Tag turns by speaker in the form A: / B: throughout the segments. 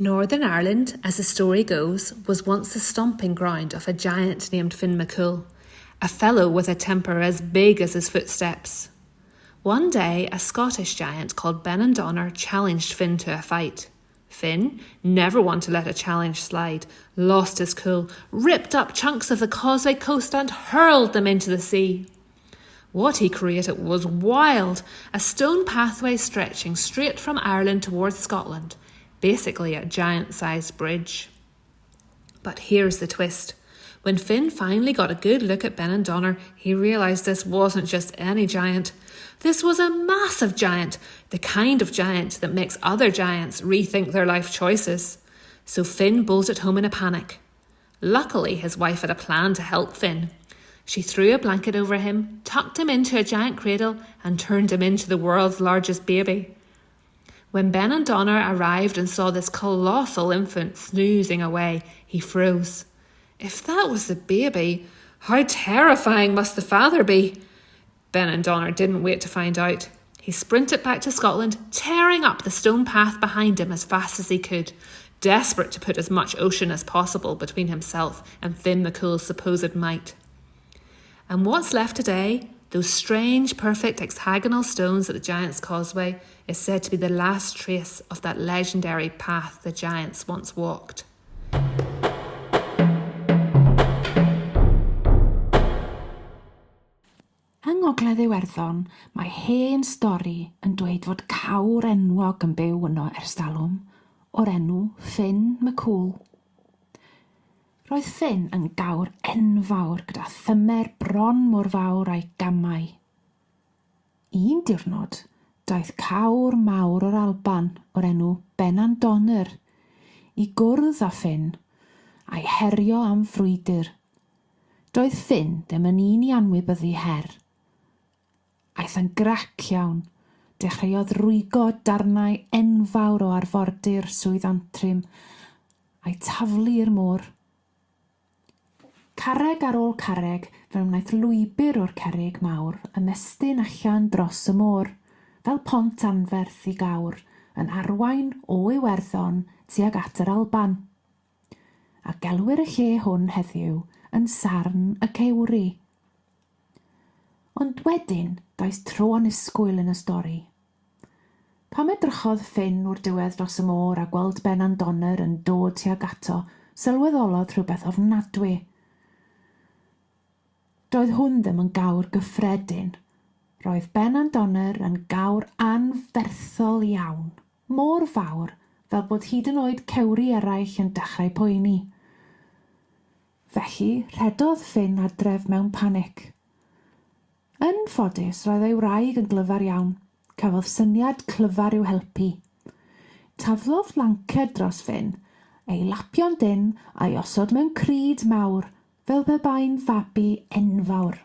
A: Northern Ireland, as the story goes, was once the stomping ground of a giant named Finn McCool, a fellow with a temper as big as his footsteps. One day, a Scottish giant called Benandonner challenged Finn to a fight. Finn, never one to let a challenge slide, lost his cool, ripped up chunks of the Causeway coast and hurled them into the sea. What he created was wild, a stone pathway stretching straight from Ireland towards Scotland, basically a giant-sized bridge. But here's the twist. When Finn finally got a good look at Benandonner, he realised this wasn't just any giant. This was a massive giant, the kind of giant that makes other giants rethink their life choices. So Finn bolted home in a panic. Luckily, his wife had a plan to help Finn. She threw a blanket over him, tucked him into a giant cradle, and turned him into the world's largest baby. When Benandonner arrived and saw this colossal infant snoozing away, he froze. If that was the baby, how terrifying must the father be? Benandonner didn't wait to find out. He sprinted back to Scotland, tearing up the stone path behind him as fast as he could, desperate to put as much ocean as possible between himself and Finn McCool's supposed might. And what's left today, those strange, perfect hexagonal stones at the Giants Causeway, is said to be the last trace of that legendary path the giants once walked.
B: Yng Ogledd Iwerddon, mae hen stori yn dweud fod cawr enwog yn byw yno ers talwm, o'r enw Finn McCool. Roedd Finn yn gawr enfawr gyda thymer bron mor fawr a'i gamau. Un diwrnod, daeth cawr mawr o'r Alban o'r enw Benandonner i gwrdd â Finn a'i herio am frwydr. Doedd Finn ddim yn un i anwybyddu her. Aeth yn grac iawn, dechreuodd rwygo darnau enfawr o arfordir swydd antrim a'i taflu i'r môr. Carreg ar ôl carreg, fe wnaeth lwybr o'r cerrig mawr ymestyn allan dros y môr, fel pont anferth i gawr, yn arwain o Iwerddon tuag at yr Alban. A gelwir y lle hwn heddiw yn Sarn y cewri. Ond wedyn, daeth tro anusgwyl yn y stori. Pam edrychodd Finn o'r diwedd dros y môr a gweld Benandonner yn dod tuag ato, sylweddolodd rhywbeth ofnadwy. Doedd hwn ddim yn gawr gyffredin. Roedd Benandonner yn gawr anferthol iawn, mor fawr fel bod hyd yn oed cewri eraill yn dechrau poeni. Felly, rhedodd Finn adref mewn panic. Yn ffodus, roedd ei wraig yn glyfar iawn, cafodd syniad clyfar i'w helpu. Taflodd lanced dros Finn, ei lapio'n dyn a'i osod mewn cryd mawr, fel pe bai'n fabi enfawr.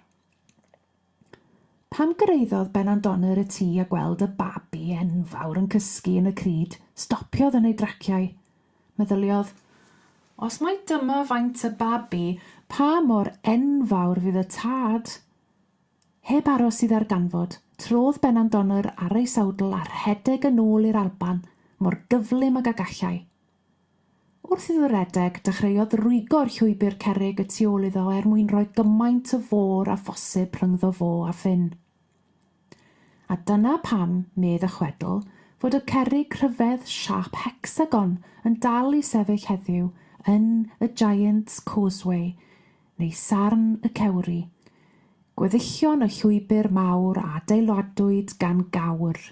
B: Pam gyrraeddodd Benandonner y tŷ a gweld y babi enfawr yn cysgu yn y cryd, stopiodd yn ei draciau. Meddyliodd, os mae dyma faint y babi, pa mor enfawr fydd y tad? Heb aros i ddarganfod, trodd Benandonner ar ei sawdl a rhedeg yn ôl i'r Alban, mor gyflym ag a gallai. Wrth iddo redeg, dechreuodd rwygo'r llwybr cerrig y tu ôl iddo mwyn rhoi gymaint o fôr a phosib rhyngddo fo a Finn. A dyna pam, medd y chwedl, fod y cerrig rhyfedd siap hecsagon yn dal i sefyll heddiw yn y Giants Causeway, neu Sarn y cewri, gweddillion y llwybr mawr a adeiladwyd gan gawr.